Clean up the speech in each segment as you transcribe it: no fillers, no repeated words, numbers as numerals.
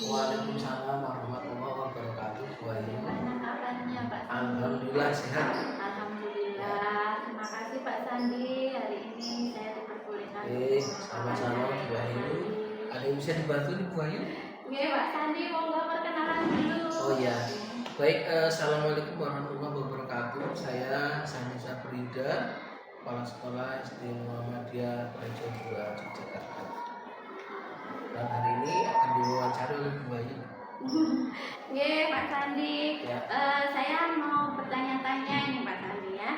Waalaikumsalam warahmatullahi wabarakatuh. Bu Ayu. Gimana kabarnya Pak Sandi? Alhamdulillah sehat. Alhamdulillah. Terima kasih Pak Sandi. Hari ini saya diperbolehkan. Sama-sama Bu Ayu. Ada yang bisa dibantu nih Bu Ayu? Oke Pak Sandi, monggo perkenalan dulu. Oh iya. Baik, assalamualaikum warahmatullahi wabarakatuh. Saya Sandi Sabrida, Kepala Sekolah SD Muhammadiyah Praja II Yogyakarta. Dan hari ini akan diwawancara oleh Bu Ayu. Oke Pak Sandi, Ya. saya mau bertanya-tanya ini Pak Sandi ya.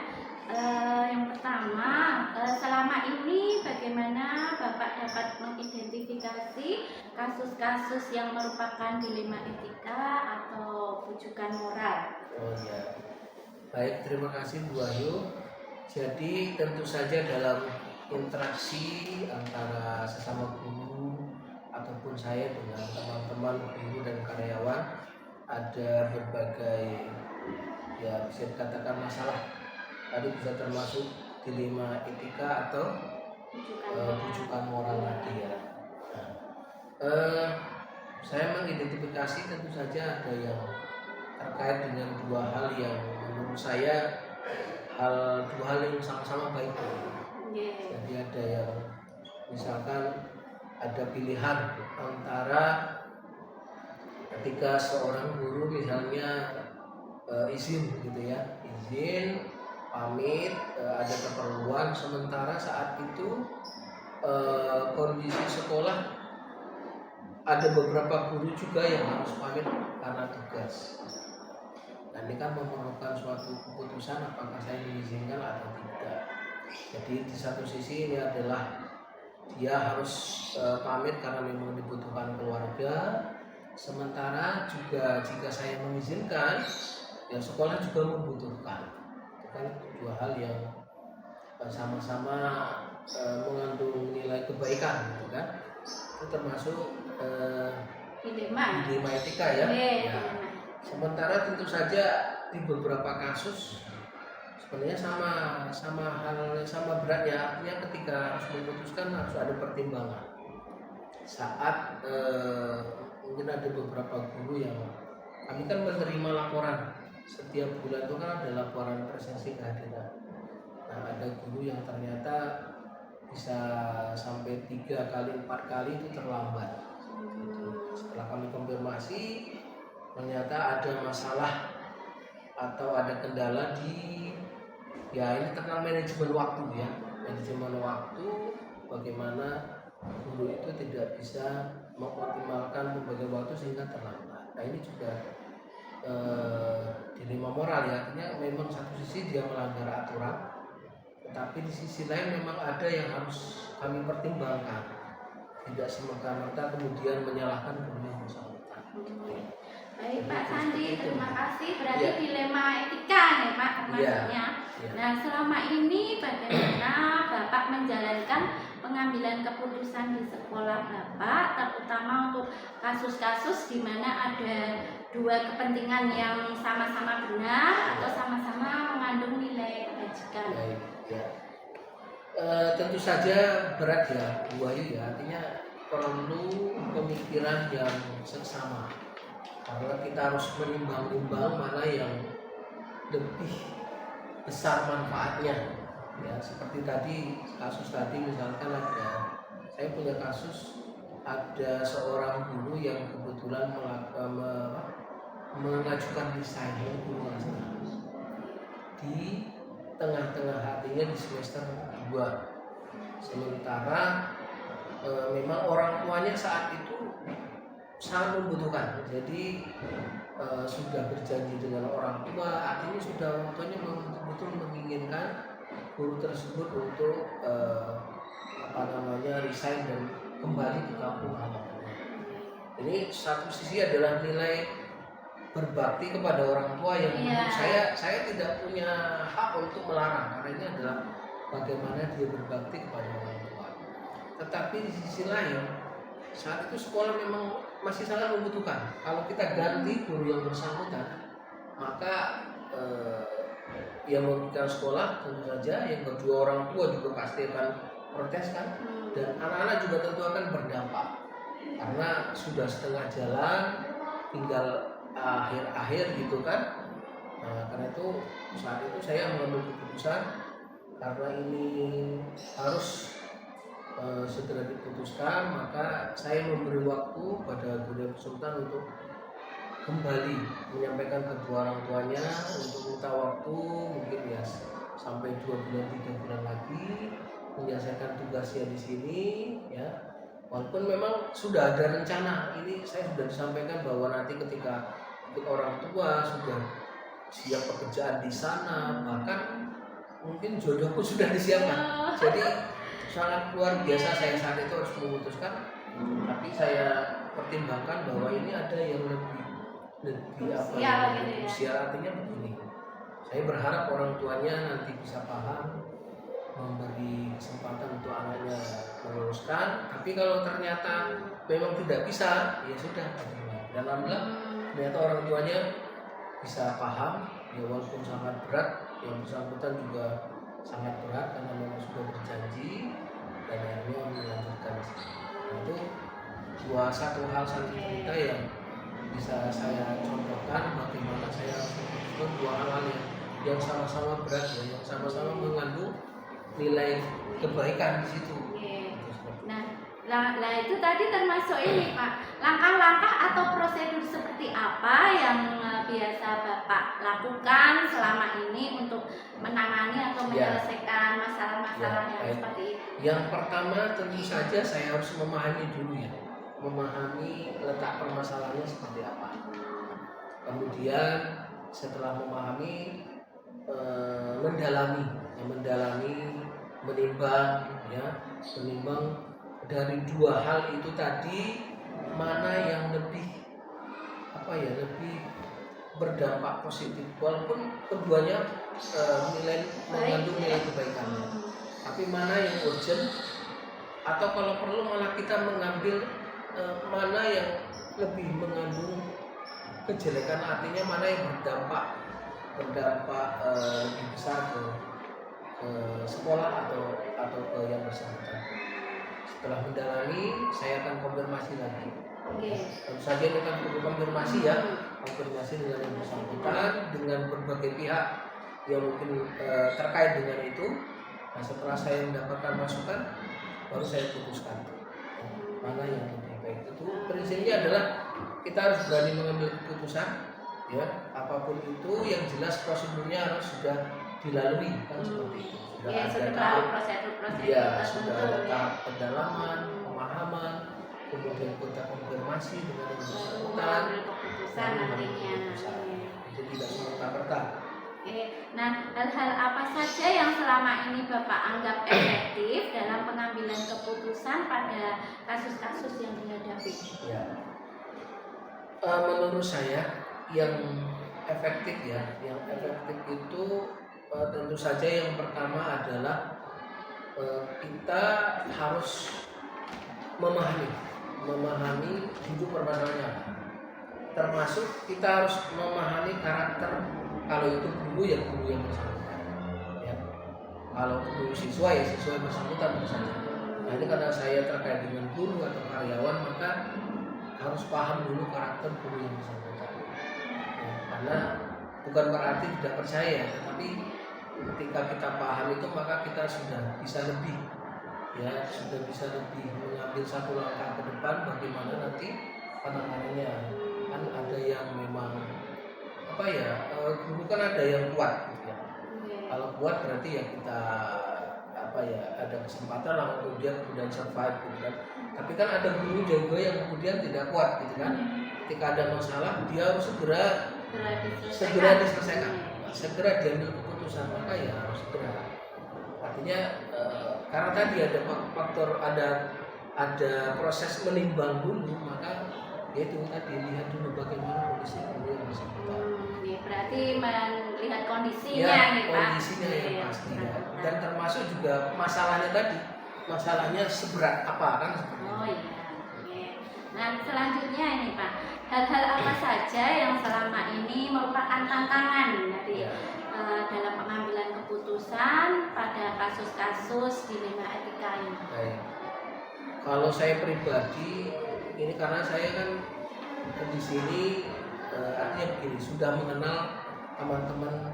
Yang pertama, selama ini bagaimana Bapak dapat mengidentifikasi kasus-kasus yang merupakan dilema etika atau bujukan moral? Oh iya. Baik, terima kasih Bu Ayu. Jadi tentu saja dalam interaksi antara sesama guru ataupun saya dengan teman-teman guru dan karyawan ada berbagai ya bisa dikatakan masalah. Tadi bisa termasuk dilema etika atau bujukan moral tadi ya. Nah, saya mengidentifikasi tentu saja ada yang terkait dengan dua hal yang menurut saya dua hal yang sama-sama baik. Jadi ada yang misalkan ada pilihan antara ketika seorang guru misalnya izin gitu ya, izin pamit ada keperluan, sementara saat itu kondisi sekolah ada beberapa guru juga yang harus pamit karena tugas. Dan ini kan memerlukan suatu keputusan apakah saya mengizinkan atau tidak. Jadi di satu sisi ini adalah dia harus pamit karena memang dibutuhkan keluarga, sementara juga jika saya mengizinkan ya sekolah juga membutuhkan. Itu kan dua hal yang sama-sama mengandung nilai kebaikan gitu kan. Itu termasuk dilema etika ya. Ya. Sementara tentu saja di beberapa kasus sebenarnya sama beratnya, artinya ketika harus memutuskan harus ada pertimbangan. Saat mungkin ada beberapa guru yang kami kan menerima laporan setiap bulan itu kan ada laporan presensi kehadiran. Nah ada guru yang ternyata bisa sampai 3 kali 4 kali itu terlambat. Setelah kami konfirmasi ternyata ada masalah atau ada kendala di ya ini tentang manajemen waktu ya, manajemen waktu, bagaimana guru itu tidak bisa mengoptimalkan pembagian waktu sehingga terlambat. Nah ini juga dilema moral ya, artinya memang satu sisi dia melanggar aturan, tetapi di sisi lain memang ada yang harus kami pertimbangkan, tidak semata-mata kemudian menyalahkan guru yang bersangkutan. Baik Pak Sandi, terima kasih. Berarti dilema etika nih Pak maksudnya. Nah selama ini bagaimana Bapak menjalankan pengambilan keputusan di sekolah Bapak, terutama untuk kasus-kasus di mana ada dua kepentingan yang sama-sama benar atau sama-sama mengandung nilai kebajikan? Baik, ya. Tentu saja berat ya Bu Ayu ya, artinya perlu pemikiran yang seksama. Karena kita harus menimbang-nimbang mana yang lebih besar manfaatnya. Ya, seperti tadi kasus tadi misalkan saya punya kasus ada seorang guru yang kebetulan mengajukan resign di tengah-tengah hatinya di semester 2. Sementara memang orang tuanya saat itu sangat membutuhkan, jadi sudah berjanji dengan orang tua, artinya sudah orang tuanya betul-betul menginginkan guru tersebut untuk resign dan kembali ke kampung halamannya. Ini satu sisi adalah nilai berbakti kepada orang tua yang menurut saya tidak punya hak untuk melarang, karena ini adalah bagaimana dia berbakti kepada orang tua. Tetapi di sisi lain saat itu sekolah memang masih sangat membutuhkan. Kalau kita ganti guru yang bersangkutan, maka yang merugikan sekolah tentu saja, yang kedua orang tua juga pasti akan protes kan, dan anak-anak juga tentu akan berdampak. karena sudah setengah jalan, tinggal akhir-akhir gitu kan. Nah, karena itu saat itu saya mengambil keputusan karena ini harus segera diputuskan, maka saya memberi waktu pada Beliau Sultan untuk kembali menyampaikan kedua orang tuanya untuk minta waktu mungkin ya sampai 2 bulan 3 bulan lagi menyelesaikan tugasnya di sini ya. Walaupun memang sudah ada rencana, ini saya sudah disampaikan bahwa nanti ketika orang tua sudah siap pekerjaan di sana, bahkan mungkin jodohku sudah disiapkan. Jadi sangat luar biasa saya saat itu harus memutuskan, tapi saya pertimbangkan bahwa ini ada yang lebih usia, artinya begini. Saya berharap orang tuanya nanti bisa paham, memberi kesempatan untuk anaknya meneruskan. Tapi kalau ternyata memang tidak bisa, ya sudah. Dan alhamdulillah ternyata orang tuanya bisa paham, ya walaupun sangat berat, yang bersangkutan juga sangat berat karena memang sudah berjanji dan akhirnya melanjutkan. Itu satu hal cerita yang bisa saya contohkan bagaimana saya melakukan dua hal yang sama-sama berat ya, yang sama-sama mengandung nilai kebaikan di situ. Nah itu tadi termasuk ini Pak, langkah-langkah atau prosedur seperti apa yang biasa Bapak lakukan selama ini untuk menangani atau menyelesaikan masalah-masalah yang seperti itu? Yang pertama tentu saja saya harus memahami dulu ya, memahami letak permasalahannya seperti apa. Kemudian setelah memahami, mendalami, menimbang dari dua hal itu tadi mana yang lebih berdampak positif, walaupun keduanya mengandung nilai kebaikannya. Tapi mana yang urgent, atau kalau perlu malah kita mengambil mana yang lebih mengandung kejelekan, artinya mana yang berdampak lebih besar ke sekolah atau ke yang bersangkutan. Setelah mendalami, saya akan konfirmasi lagi. Tentu saja ini kan perlu konfirmasi ya, konfirmasi dengan yang bersangkutan, dengan berbagai pihak yang mungkin terkait dengan itu. Nah, setelah saya mendapatkan masukan, baru saya putuskan mana yang lebih baik. Itu prinsipnya adalah kita harus berani mengambil keputusan, ya apapun itu yang jelas prosedurnya harus sudah dilalui kan seperti itu. Sudah ada prosedur-prosedur. Ya, sudah ada tahap pendalaman, pemahaman, kemudian kita konfirmasi dengan yang bersangkutan, keputusan nantinya. Itu tidak serta-merta. Nah, hal-hal apa saja yang selama ini Bapak anggap efektif dalam pengambilan keputusan pada kasus-kasus yang dihadapi? Ya. Menurut saya yang efektif itu tentu saja yang pertama adalah kita harus memahami duduk permasalahannya, termasuk kita harus memahami karakter. Kalau itu guru ya guru yang bersangkutan, ya. Kalau guru siswa ya siswa yang bersangkutan misalnya. Nah ini karena saya terkait dengan guru atau karyawan, maka harus paham dulu karakter guru yang bersangkutan. Ya, karena bukan berarti tidak percaya, tapi ketika kita paham itu maka kita sudah bisa lebih mengambil satu langkah ke depan bagaimana nanti penanganannya. Kan ada yang memang guru kan ada yang kuat gitu ya. Kalau kuat berarti ya kita ada kesempatan lah untuk dia kemudian survive gitu kan. Tapi kan ada guru juga yang kemudian tidak kuat gitu kan. Ketika ada masalah dia harus segera diselesaikan, segera diambil keputusan, maka ya harus segera. Artinya karena tadi ada faktor ada proses menimbang dulu, maka itu tadi lihat dulu bagaimana kondisi guru yang bersangkutan. Berarti melihat kondisinya ya, nih Pak. Kondisinya yang pasti ya. Dan termasuk juga masalahnya tadi, masalahnya seberat apa kan seperti itu. Iya. Nah selanjutnya ini Pak, hal-hal apa saja yang selama ini merupakan tantangan dari dalam pengambilan keputusan pada kasus-kasus dilema etika ini? Baik. Kalau saya pribadi ini karena saya kan di sini artinya begini, sudah mengenal teman-teman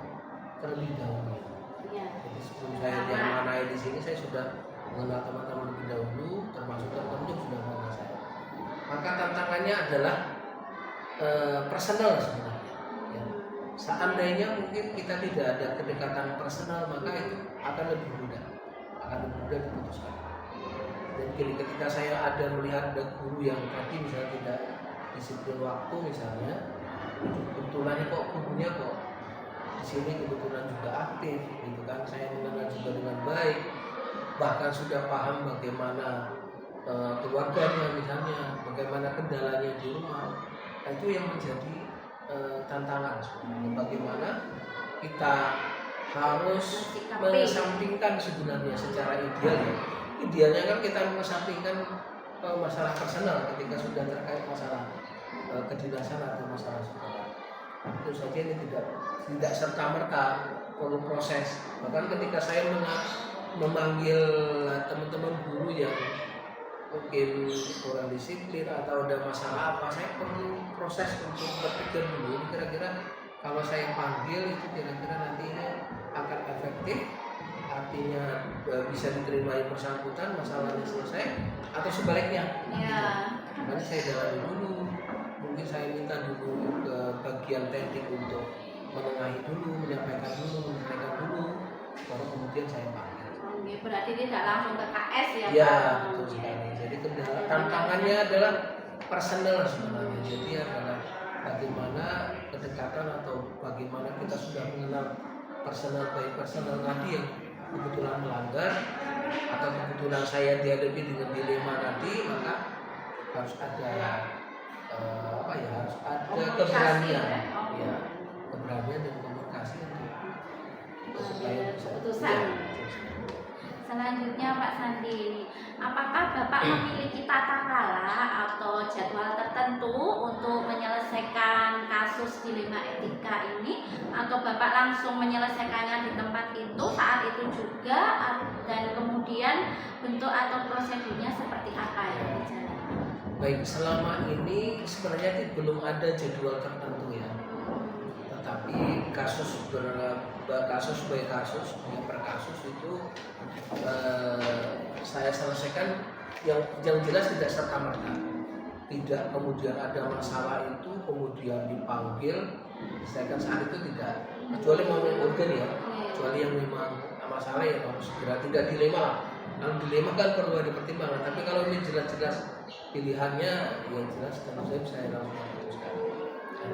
terlebih dahulu. Iya. Jadi sebelum saya diamanai di sini, saya sudah mengenal teman-teman lebih dahulu, termasuk teman-teman juga sudah mengenal saya. Maka tantangannya adalah personal sebenarnya. Ya. Seandainya mungkin kita tidak ada kedekatan personal, maka itu akan lebih mudah diputuskan. Dan ketika saya ada melihat ada guru yang tadi misalnya tidak disiplin waktu misalnya, kebetulan kok gurunya kok di sini kebetulan juga aktif, gitu kan, saya mengenal juga dengan baik, bahkan sudah paham bagaimana keluarganya misalnya, bagaimana kendalanya di rumah. Nah, itu yang menjadi tantangan sebenarnya, bagaimana kita harus mengesampingkan sebenarnya secara ideal ya. Idealnya kan kita mengesampingkan masalah personal ketika sudah terkait masalah kedinasan atau masalah sekolah. Tentu saja ini tidak serta-merta, perlu proses. Bahkan ketika saya memanggil teman-teman guru yang mungkin kurang disiplin atau ada masalah apa, saya perlu proses untuk berpikir dulu, ini kira-kira kalau saya panggil itu kira-kira nantinya akan efektif, artinya bisa diterima yang bersangkutan, masalahnya selesai, atau sebaliknya. Ya. Makanya saya dalami dulu, mungkin saya minta dulu ke bagian teknik untuk menengahi dulu, menyampaikan dulu, baru kemudian saya panggil. Oke, berarti tidak langsung ke KS ya? Ya, betul sekali. Jadi tantangannya adalah personal sebenarnya. Jadi adalah bagaimana kedekatan atau bagaimana kita sudah mengenal personal tadi yang kebetulan melanggar atau kebetulan saya dihadapi dengan dilema tadi, maka harus ada harus ada keberanian, ya, keberanian dan komunikasi untuk supaya bisa keputusan. Selanjutnya Pak Sandi, apakah Bapak memiliki tata cara atau jadwal tertentu untuk menyelesaikan kasus dilema etika ini, atau Bapak langsung menyelesaikannya di tempat itu saat itu juga, dan kemudian bentuk atau prosedurnya seperti apa yang dijalankan? Baik, selama ini sebenarnya belum ada jadwal tertentu ya, tetapi kasus per kasus itu saya selesaikan yang jelas tidak serta-merta, tidak kemudian ada masalah itu kemudian dipanggil selesaikan saat itu, tidak, kecuali momen urgen ya, kecuali yang memang masalah yang harus segera, tidak dilema lah. Kalau dilema kan perlu ada pertimbangan, tapi kalau ini jelas-jelas pilihannya, yang jelas tentu saja saya langsung memutuskan.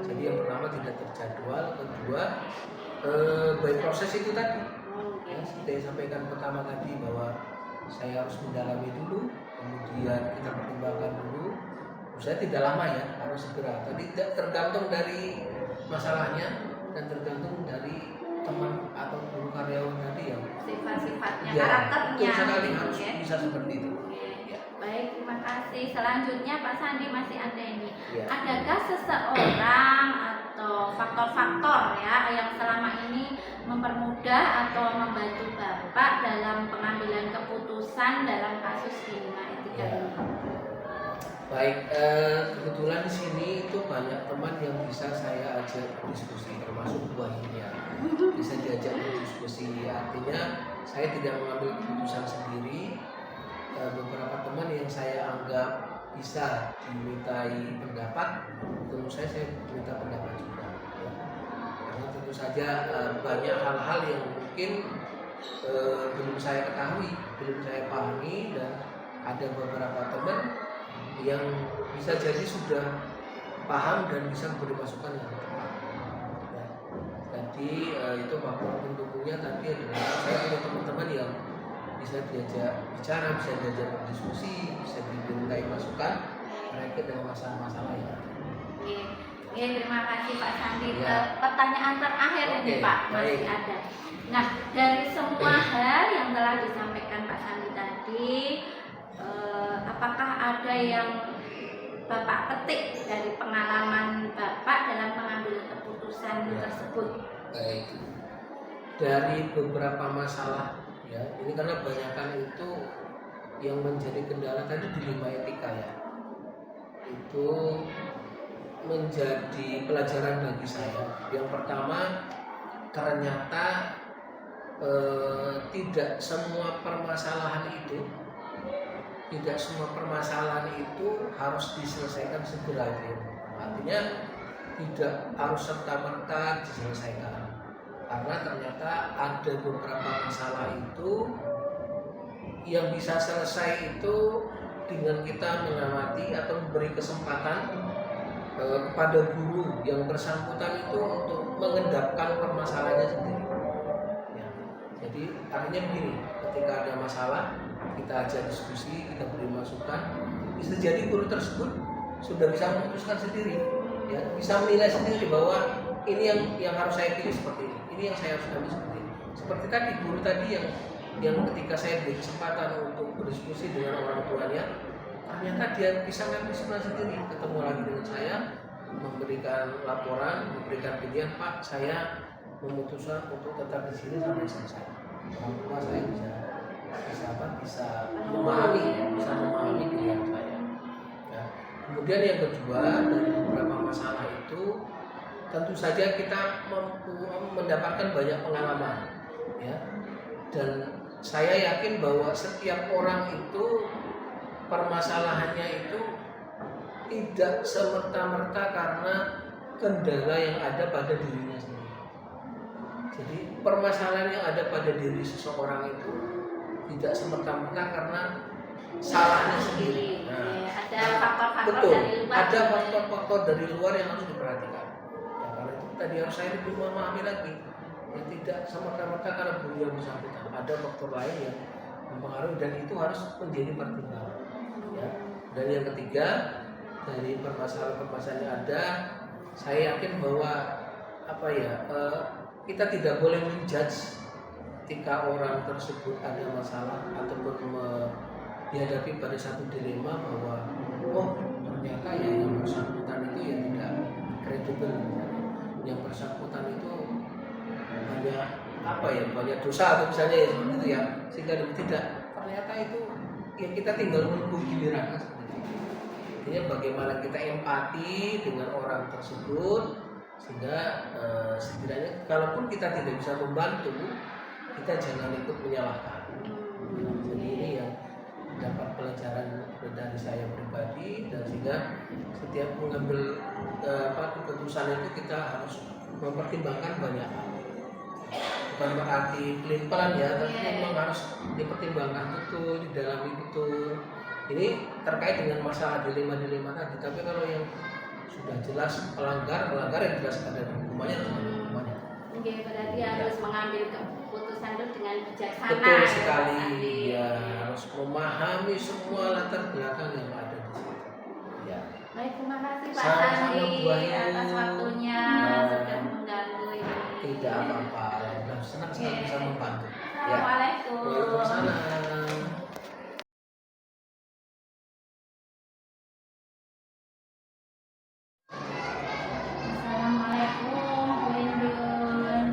Jadi yang pertama tidak terjadwal, kedua by proses itu tadi yang saya sampaikan pertama tadi, bahwa saya harus mendalami dulu, kemudian kita pertimbangkan dulu. Saya tidak lama ya, harus segera. Tadi tergantung dari masalahnya dan tergantung dari teman atau guru karyawan tadi yang sifat-sifatnya, ya, karakternya. Sekali harus bisa seperti itu. Ya. Baik, terima kasih. Selanjutnya Pak Sandi masih ada ini. Ya. Adakah seseorang atau faktor-faktor ya yang selama ini mempermudah atau membantu Bapak dalam pengambilan keputusan dalam kasus dilema etika ini? Baik, kebetulan di sini itu banyak teman yang bisa saya ajak diskusi, termasuk buahnya bisa diajak berdiskusi. Artinya saya tidak mengambil keputusan sendiri. Beberapa teman yang saya anggap bisa dimintai pendapat, tentu saya minta pendapat juga. Ya. Karena tentu saja banyak hal-hal yang mungkin belum saya ketahui, belum saya pahami, dan ada beberapa teman yang bisa jadi sudah paham dan bisa memberi masukan yang tepat. Ya. Jadi itu faktor pendukungnya tadi adalah saya punya teman-teman yang bisa diajak bicara, bisa diajak berdiskusi, bisa dimintai masukan terkait dengan masalah-masalah yang ada. Oke, terima kasih Pak Sandi. Ya. Pertanyaan terakhir ini Pak, masih ada. Nah, dari semua hal yang telah disampaikan Pak Sandi tadi, apakah ada yang Bapak petik dari pengalaman Bapak dalam pengambilan keputusan tersebut? Baik, dari beberapa masalah ya, ini karena kebanyakan itu yang menjadi kendala tadi dilema etika ya. itu menjadi pelajaran bagi saya. Yang pertama, ternyata tidak semua permasalahan itu harus diselesaikan segera. Artinya tidak harus serta-merta diselesaikan, karena ternyata ada beberapa masalah itu yang bisa selesai itu dengan kita mengamati atau memberi kesempatan kepada guru yang bersangkutan itu untuk mengendapkan permasalahannya sendiri. Ya. Jadi artinya begini, ketika ada masalah kita ajak diskusi, kita beri masukan, bisa jadi guru tersebut sudah bisa memutuskan sendiri, ya, bisa menilai sendiri bahwa ini yang harus saya pilih seperti ini yang saya harus ambil seperti ini. Seperti tadi guru tadi yang ketika saya beri kesempatan untuk berdiskusi dengan orang tuanya, ternyata dia bisa ngambil kesimpulan sendiri, ketemu lagi dengan saya, memberikan laporan, memberikan pilihan, Pak, saya memutuskan untuk tetap di sini sampai selesai. Orang tua saya bisa memahami pilihan saya. Ya. Kemudian yang kedua, dari beberapa masalah itu tentu saja kita mendapatkan banyak pengalaman, ya. Dan saya yakin bahwa setiap orang itu permasalahannya itu tidak semerta-merta karena kendala yang ada pada dirinya sendiri. Jadi permasalahan yang ada pada diri seseorang itu tidak semerta-merta karena salahnya sendiri. Nah, ada faktor-faktor betul, dari luar. ada faktor-faktor dari luar yang harus diperhatikan. Ya, karena itu tadi harus saya lebih memahami lagi. Ya, tidak semerta-merta karena beliau yang bersangkutan. Ada faktor lain yang mempengaruhi dan itu harus menjadi pertimbangan. Ya. Dan yang ketiga, dari permasalahan-permasalahan yang ada, saya yakin bahwa kita tidak boleh menjudge ketika orang tersebut ada masalah ataupun dihadapi pada satu dilema bahwa ternyata yang bersangkutan itu yang tidak kredibel, yang bersangkutan itu banyak dosa atau misalnya ya seperti itu ya, sehingga tidak, ternyata itu ya kita tinggal menunggu giliran. Artinya bagaimana kita empati dengan orang tersebut sehingga setidaknya kalaupun kita tidak bisa membantu, kita jangan ikut menyalahkan. Jadi ini yang dapat pelajaran dari saya pribadi, dan sehingga setiap mengambil keputusan itu kita harus mempertimbangkan banyak hal. Bukan berarti pelin-pelan ya, tapi memang harus dipertimbangkan betul, didalami betul. Ini terkait dengan masalah dilema-dilema tadi. Tapi kalau yang sudah jelas melanggar yang jelas ada hukumannya, harus ada hukumannya. Oke, berarti harus mengambil keputusan itu dengan bijaksana. Betul sekali. Ya, harus memahami semua latar belakang yang ada di situ. Ya. Baik, terima kasih Pak Sama-sama, Sandi Bu Ayu. atas waktunya sudah mengganggu ini. Tidak apa-apa. Senang bisa membantu. Assalamualaikum. Waalaikumsalam. Assalamualaikum Bu Indun.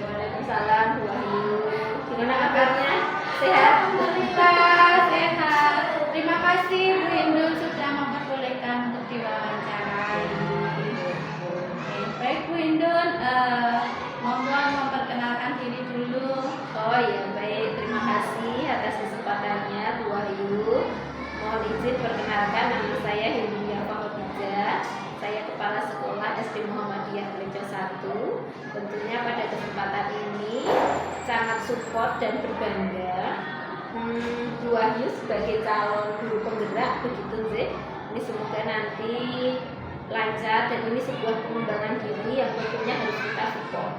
Waalaikumsalam Bu Ayu. Gimana kabarnya? Sehat? Alhamdulillah sehat. Terima kasih Bu Indun sudah memperbolehkan untuk diwawancarai. Baik Bu Indun, monggo memperkenalkan diri dulu. Oh ya, baik, terima kasih atas kesempatannya Bu Wahyu. Mohon izin perkenalkan, nama saya Hindia Fahodija. Saya Kepala Sekolah SD Muhammadiyah Pelincong 1. Tentunya pada kesempatan ini sangat support dan berbangga Bu Wahyu sebagai calon guru penggerak, begitu sih. Ini semoga nanti lancar, dan ini sebuah pengembangan diri yang tentunya harus kita support.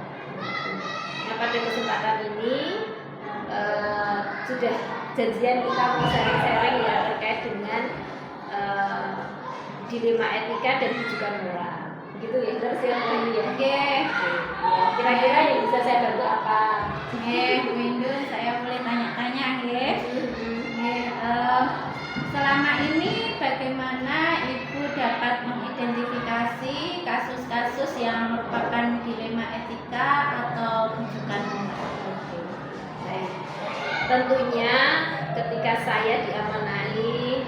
Nah, pada kesempatan ini sudah janjian kita mau sharing-sharing ya terkait dengan dilema etika dan rujukan moral. Begitu ya, terus ya ya. Oke. Kira-kira yang bisa saya bantu apa? Bu Indun, saya boleh tanya-tanya nggih? Selama ini bagaimana Ibu dapat mengidentifikasi kasus-kasus yang merupakan dilema etika atau rujukan moral? Baik. Tentunya ketika saya diamanai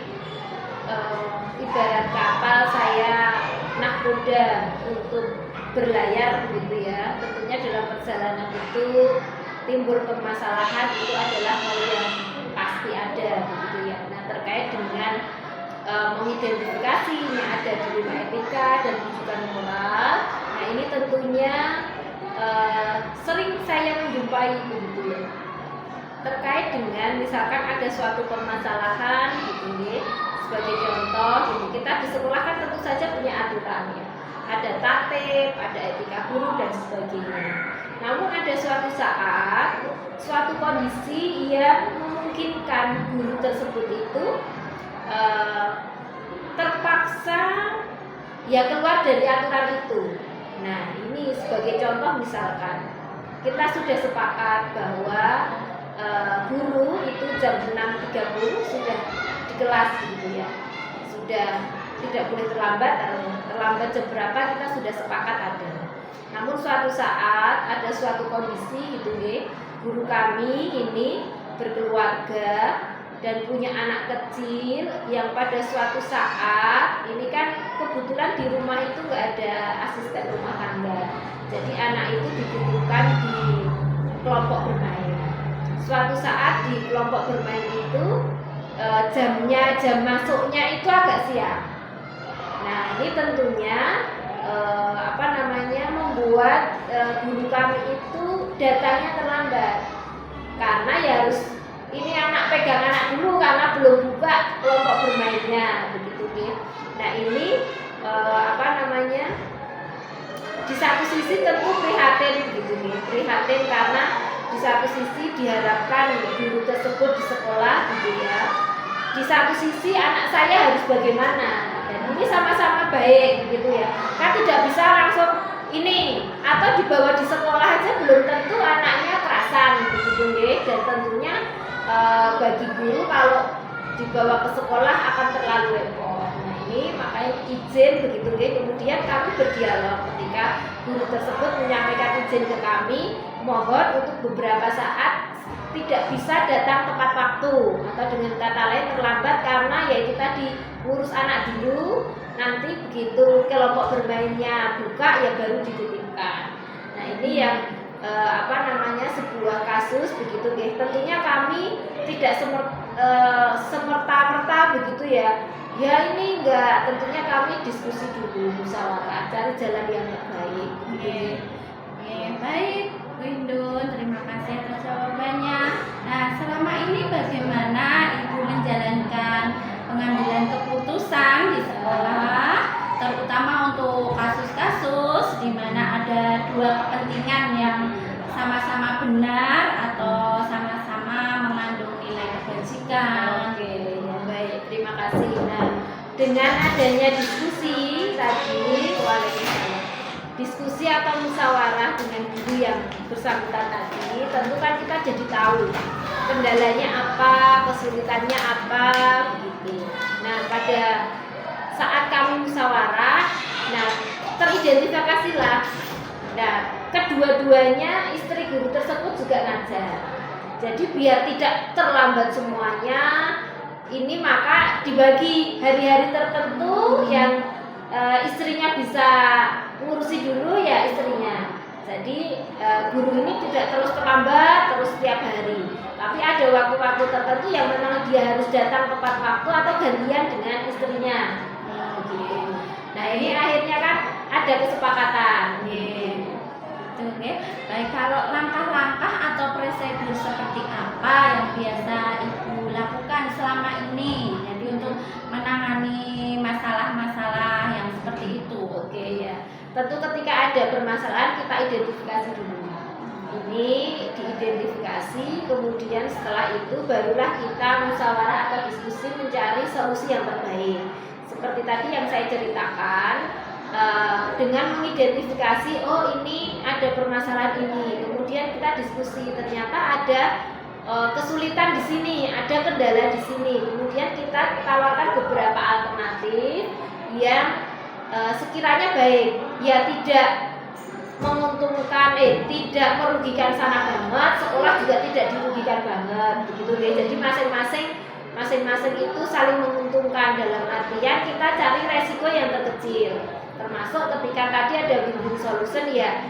ibarat kapal saya nahkoda untuk berlayar begitu ya. Tentunya dalam perjalanan itu timbul permasalahan, itu adalah hal yang pasti ada begitu ya. Nah, terkait dengan mengidentifikasi ini ada dilema etika dan rujukan moral. Nah, ini tentunya sering saya menjumpai begitu ya. Terkait dengan misalkan ada suatu permasalahan gitu ya. Sebagai contoh, gitu, kita di sekolah kan tentu saja punya aturannya. Ada tatib, ada etika guru dan sebagainya. Namun ada suatu saat, suatu kondisi yang memungkinkan guru tersebut itu terpaksa ya keluar dari aturan itu. Nah, ini sebagai contoh misalkan kita sudah sepakat bahwa guru itu jam 6.30 sudah di kelas gitu ya. Sudah tidak boleh terlambat jam berapa kita sudah sepakat ada. Namun suatu saat ada suatu kondisi gitu ya, guru kami ini berkeluarga dan punya anak kecil yang pada suatu saat ini kan kebetulan di rumah itu nggak ada asisten rumah tangga. Jadi anak itu dibutuhkan di kelompok bermain. Suatu saat di kelompok bermain itu jam masuknya itu agak siang. Nah, ini tentunya membuat guru kami itu datangnya terlambat. Karena ya harus ini anak pegang anak dulu karena belum buka kelompok bermainnya begitu ya. Nah, ini di satu sisi tentu prihatin begitu nih. Prihatin karena di satu sisi diharapkan guru tersebut di sekolah gitu ya. Di satu sisi anak saya harus bagaimana, dan ini sama-sama baik gitu ya. Kan tidak bisa langsung ini atau dibawa di sekolah aja belum tentu anaknya kerasan begitu ya. Dan tentunya bagi guru kalau dibawa ke sekolah akan terlalu repot. Nah, ini makanya izin begitu ya. Kemudian kami berdialog ketika guru tersebut menyampaikan izin ke kami, mohon untuk beberapa saat tidak bisa datang tepat waktu atau dengan kata lain terlambat karena yaitu tadi ngurus anak dulu, nanti begitu kelompok bermainnya buka ya baru dititipkan. Nah, ini yang sebuah kasus begitu ya. Tentunya kami tidak semerta-merta begitu ya. Ya ini enggak, tentunya kami diskusi dulu, musyawarah, cari jalan yang terbaik. Baik, Bu Indun, terima kasih atas jawabannya. Nah, selama ini bagaimana Ibu menjalankan pengambilan keputusan di sekolah, terutama untuk kasus-kasus di mana ada dua kepentingan yang sama-sama benar atau sama-sama mengandung nilai kebajikan. Oke, ya baik, terima kasih. Nah, dengan adanya diskusi tadi, diskusi atau musyawarah dengan guru yang bersangkutan tadi, tentu kan kita jadi tahu kendalanya apa, kesulitannya apa, begitu. Nah, pada saat kami musyawarah, nah teridentifikasilah. Nah, kedua-duanya istri guru tersebut juga ngajar. Jadi biar tidak terlambat semuanya, ini maka dibagi hari-hari tertentu yang istrinya bisa ngurusi dulu ya istrinya. Jadi guru ini tidak terus terlambat terus setiap hari. Tapi ada waktu-waktu tertentu yang memang dia harus datang tepat waktu atau gantian dengan istrinya. Gitu. Nah, ini akhirnya kan ada kesepakatan. Oke. Baik, kalau langkah-langkah atau prosedur seperti apa yang biasa Ibu lakukan selama ini, jadi untuk menangani masalah-masalah yang seperti itu? Oke ya. Tentu ketika ada permasalahan kita identifikasi dulu. Ini diidentifikasi, kemudian setelah itu barulah kita musyawarah atau diskusi mencari solusi yang terbaik. Seperti tadi yang saya ceritakan, dengan mengidentifikasi, oh ini ada permasalahan ini, kemudian kita diskusi, ternyata ada kesulitan di sini, ada kendala di sini, kemudian kita tawarkan beberapa alternatif yang sekiranya baik, ya tidak menguntungkan, tidak merugikan sana banget, sekolah juga tidak dirugikan banget, begitu ya. Jadi masing-masing masing-masing itu saling menguntungkan, dalam artian kita cari resiko yang terkecil. Termasuk ketika tadi ada win-win solution ya,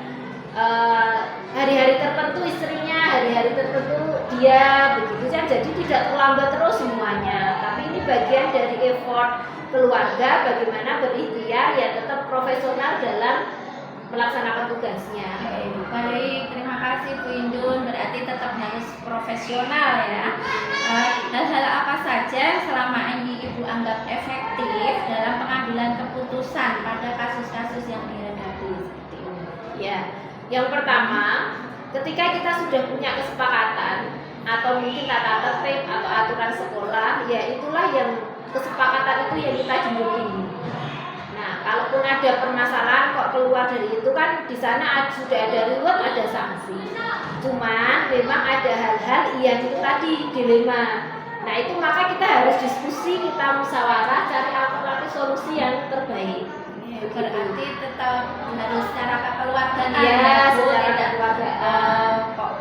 hari-hari tertentu istrinya, hari-hari tertentu dia, begitu kan, jadi tidak terlambat terus semuanya. Tapi ini bagian dari effort keluarga bagaimana berikhtiar ya tetap profesional dalam melaksanakan tugasnya. Baik, terima kasih Bu Indun. Berarti tetap harus profesional ya. Hal-hal apa saja yang selama ini Ibu anggap efektif dalam pengambilan keputusan pada kasus-kasus yang dihadapi seperti ini? Ya, yang pertama, ketika kita sudah punya kesepakatan atau mungkin tata tertib atau aturan sekolah, ya itulah yang kesepakatan itu yang kita junjung tinggi. Nah, kalaupun ada permasalahan kok keluar dari itu kan di sana sudah ada reward, ada sanksi. Cuman memang ada hal-hal yang itu tadi dilema. Nah, itu maka kita harus diskusi, kita musyawarah, cari alternatif solusi yang terbaik. Berarti tetap harus secara kekeluargaan ya, Bu, secara tidak kekeluargaan. kok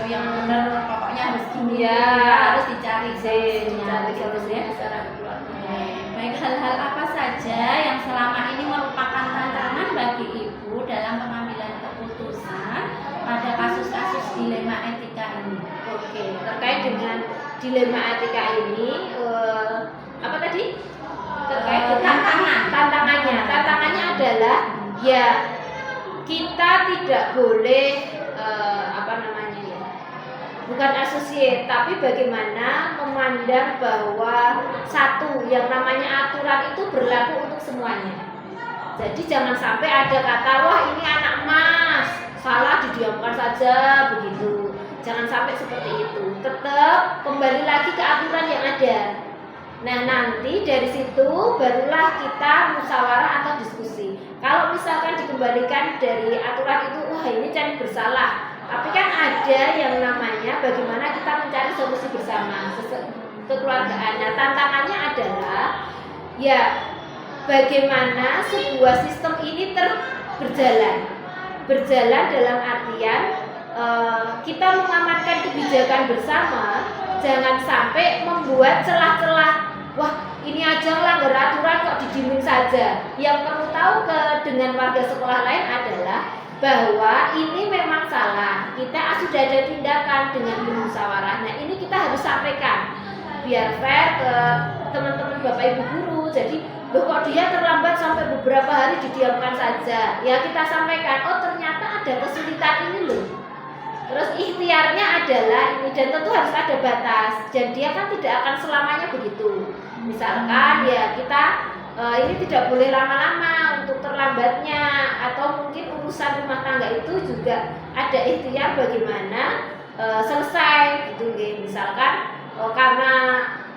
yang benar pokoknya harus gini Ya, harus dicari solusinya secara kekeluargaan. Baik, hal-hal apa saja yang selama ini merupakan tantangan bagi Ibu dalam pengambilan keputusan pada kasus-kasus dilema etika ini? Oke, terkait dengan dilema etika ini, apa tadi? Terkait dengan tantangannya adalah ya kita tidak boleh bukan associate, tapi bagaimana memandang bahwa satu yang namanya aturan itu berlaku untuk semuanya. Jadi jangan sampai ada kata wah ini anak mas salah didiamkan saja begitu. Jangan sampai seperti itu. Tetap kembali lagi ke aturan yang ada. Nah, nanti dari situ barulah kita musyawarah atau diskusi. Kalau misalkan dikembalikan dari aturan itu, wah ini cari bersalah. Tapi kan ada yang namanya bagaimana kita mencari solusi bersama kekeluargaan. Nah, tantangannya adalah ya bagaimana sebuah sistem ini berjalan dalam artian kita mengamankan kebijakan bersama, jangan sampai membuat celah-celah. Wah, ini aja melanggar aturan kok didiemin saja. Yang perlu tahu dengan warga sekolah lain adalah bahwa ini memang salah. Kita sudah ada tindakan dengan bermusyawarah. Nah, ini kita harus sampaikan biar fair ke teman-teman Bapak Ibu guru. Jadi, loh kok dia terlambat sampai beberapa hari didiamkan saja. Ya kita sampaikan, oh ternyata ada kesulitan ini loh. Terus ikhtiarnya adalah ini, dan tentu harus ada batas. Dan dia kan tidak akan selamanya begitu. Misalkan ya kita ini tidak boleh lama-lama untuk terlambatnya, atau mungkin urusan rumah tangga itu juga ada ikhtiar bagaimana selesai gitu. Misalkan karena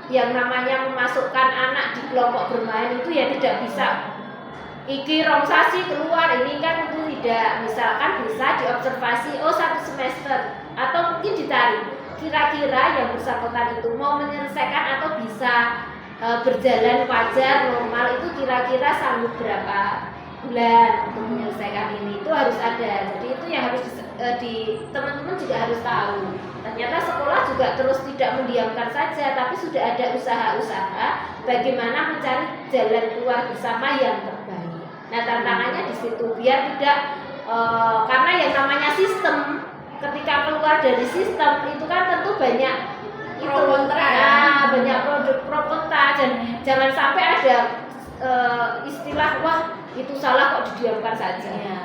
yang namanya memasukkan anak di kelompok bermain itu ya tidak bisa iki rong sasi keluar, ini kan itu tidak. Misalkan bisa diobservasi 1 semester, atau mungkin ditarik kira-kira yang bersangkutan itu mau menyelesaikan atau bisa berjalan wajar normal itu kira-kira sanggup berapa bulan untuk menyelesaikan ini. Itu harus ada. Jadi itu yang harus di teman-teman juga harus tahu. Ternyata sekolah juga terus tidak mendiamkan saja, tapi sudah ada usaha-usaha bagaimana mencari jalan keluar bersama yang terbaik. Nah, tantangannya di situ biar tidak karena yang namanya sistem, ketika keluar dari sistem itu kan tentu banyak pro kontra, banyak produk pro kontra, dan jangan sampai ada istilah wah itu salah kok didiamkan saja. Ya.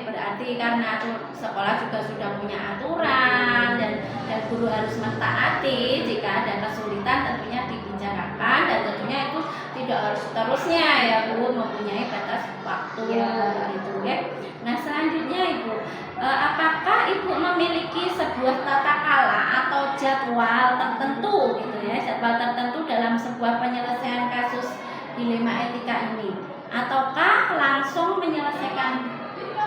Berarti karena sekolah juga sudah punya aturan dan guru harus mentaati. Jika ada kesulitan tentunya dibicarakan, dan tentunya itu tidak harus terusnya ya Bu, mempunyai batas waktu gitu ya. Nah, selanjutnya Ibu, apakah Ibu memiliki sebuah tata kala atau jadwal tertentu gitu ya, jadwal tertentu dalam sebuah penyelesaian kasus dilema etika ini, ataukah langsung menyelesaikan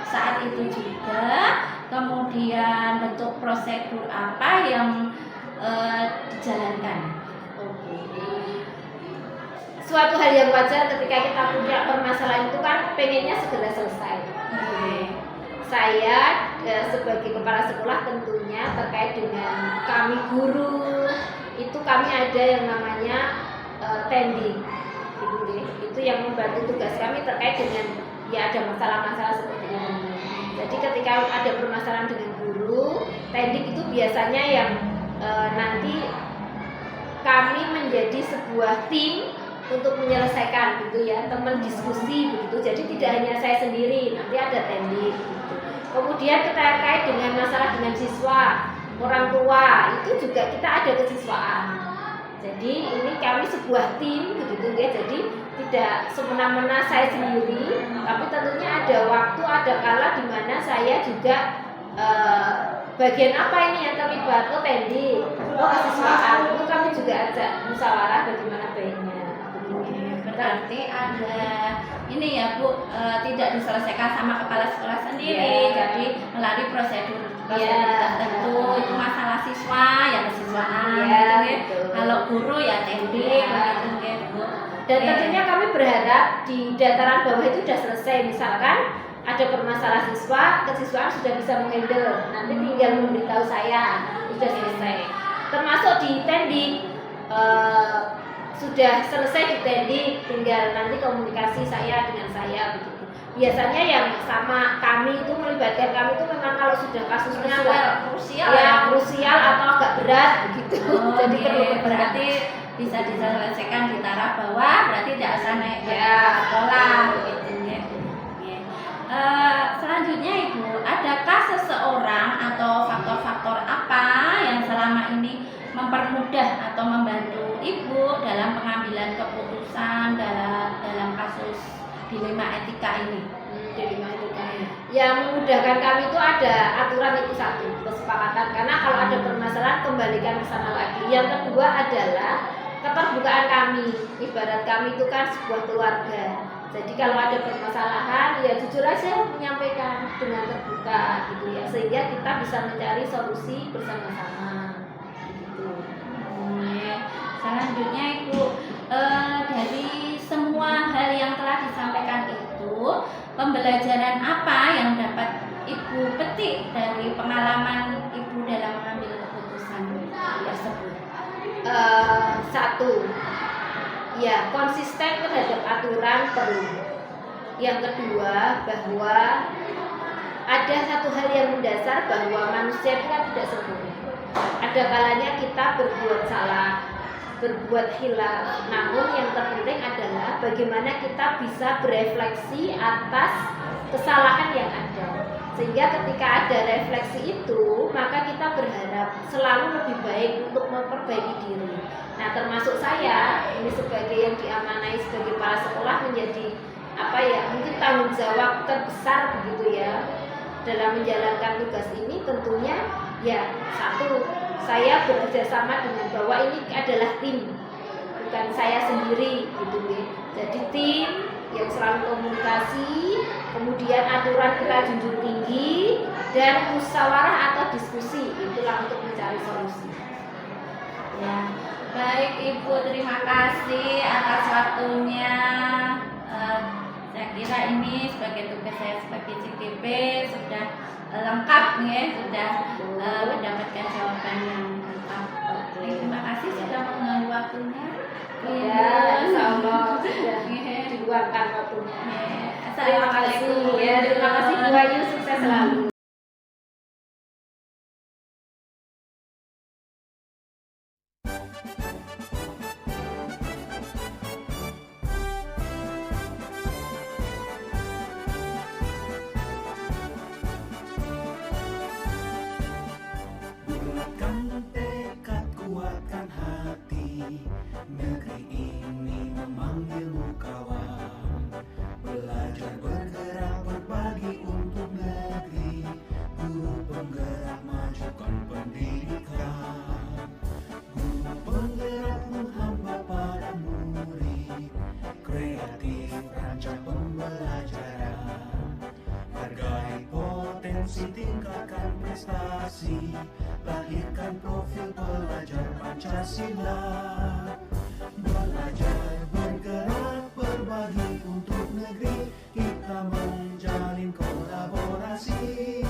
saat itu juga, kemudian bentuk prosedur apa yang dijalankan? Suatu hal yang wajar ketika kita punya permasalahan itu kan pengennya segera selesai. Saya sebagai kepala sekolah tentunya terkait dengan kami guru, itu kami ada yang namanya tending gitu deh. Itu yang membantu tugas kami terkait dengan ya ada masalah-masalah seperti ini. Jadi ketika ada permasalahan dengan guru, tending itu biasanya yang nanti kami menjadi sebuah tim untuk menyelesaikan gitu ya, teman diskusi begitu. Jadi tidak hanya saya sendiri, nanti ada tending gitu. Kemudian kita terkait dengan masalah dengan siswa, orang tua, itu juga kita ada kesiswaan. Jadi ini kami sebuah tim begitu ya. Jadi tidak semena-mena saya sendiri, tapi tentunya ada waktu, ada kala di mana saya juga bagian apa ini yang terlibat, oh tending, oh kesiswaan, itu kami juga ajak musyawarah bagaimana baiknya. Berarti ada ini ya Bu, tidak diselesaikan sama kepala sekolah sendiri, jadi melalui prosedur tertentu. Itu masalah siswa ya kesiswaan gitu ya. Kalau guru ya tending gitu ya Bu. Dan tentunya kami berharap di dataran bawah itu sudah selesai. Misalkan ada permasalahan siswa, kesiswaan sudah bisa menghandle, nanti tinggal memberitahu saya sudah selesai. Termasuk di tending sudah selesai di tending, tinggal nanti komunikasi saya dengan saya begitu. Biasanya yang sama kami itu melibatkan kami itu memang kalau sudah kasusnya krusial atau agak berat begitu. Jadi perlu berarti bisa diselesaikan di taraf bawah, berarti tidak usah naik ke sekolah begitu ya. Selanjutnya Ibu, adakah seseorang atau faktor-faktor apa yang selama ini mempermudah atau membantu Ibu dalam pengambilan keputusan dalam kasus dilema etika ini? Dilema etika ini. Yang memudahkan kami itu ada aturan itu satu, kesepakatan. Karena kalau ada permasalahan kembalikan ke sana lagi. Yang kedua adalah keterbukaan kami. Ibarat kami itu kan sebuah keluarga. Jadi kalau ada permasalahan ya jujur aja menyampaikan dengan terbuka gitu ya, sehingga kita bisa mencari solusi bersama-sama gitu. Selanjutnya Ibu, dari semua hal yang telah disampaikan itu, pembelajaran apa yang dapat Ibu petik dari pengalaman Ibu dalam mengambil keputusan tersebut? Satu, ya konsisten terhadap aturan perlu. Yang kedua, bahwa ada satu hal yang mendasar bahwa manusia itu kan tidak sempurna. Ada kalanya kita berbuat salah, berbuat hilaf. Namun yang terpenting adalah bagaimana kita bisa berefleksi atas kesalahan yang ada. Sehingga ketika ada refleksi itu, maka kita berharap selalu lebih baik untuk memperbaiki diri. Nah, termasuk saya ini sebagai yang diamanai sebagai kepala sekolah menjadi mungkin tanggung jawab terbesar begitu ya dalam menjalankan tugas ini. Tentunya ya satu, saya bekerja sama dengan bahwa ini adalah tim, bukan saya sendiri gitu ya. Jadi tim yang selalu komunikasi, kemudian aturan kita junjung tinggi, dan musyawarah atau diskusi itulah untuk mencari solusi. Ya, baik Ibu, terima kasih atas waktunya. Saya kira ini sebagai tugas saya sebagai CTP sudah lengkap ya, sudah mendapatkan jawaban yang lengkap. Terima kasih sudah mengambil waktunya. Ya, sama sudah diluangkan waktunya. Terima kasih ya, terima kasih Bu Ayu, sukses selalu. Negeri ini memanggilmu kawan, belajar bergerak berbagi untuk negeri, guru penggerak majukan pendidikan, guru penggerak menghamba pada murid, kreatif rancang pembelajaran, hargai potensi tingkatkan prestasi, lahirkan profil pelajar Pancasila.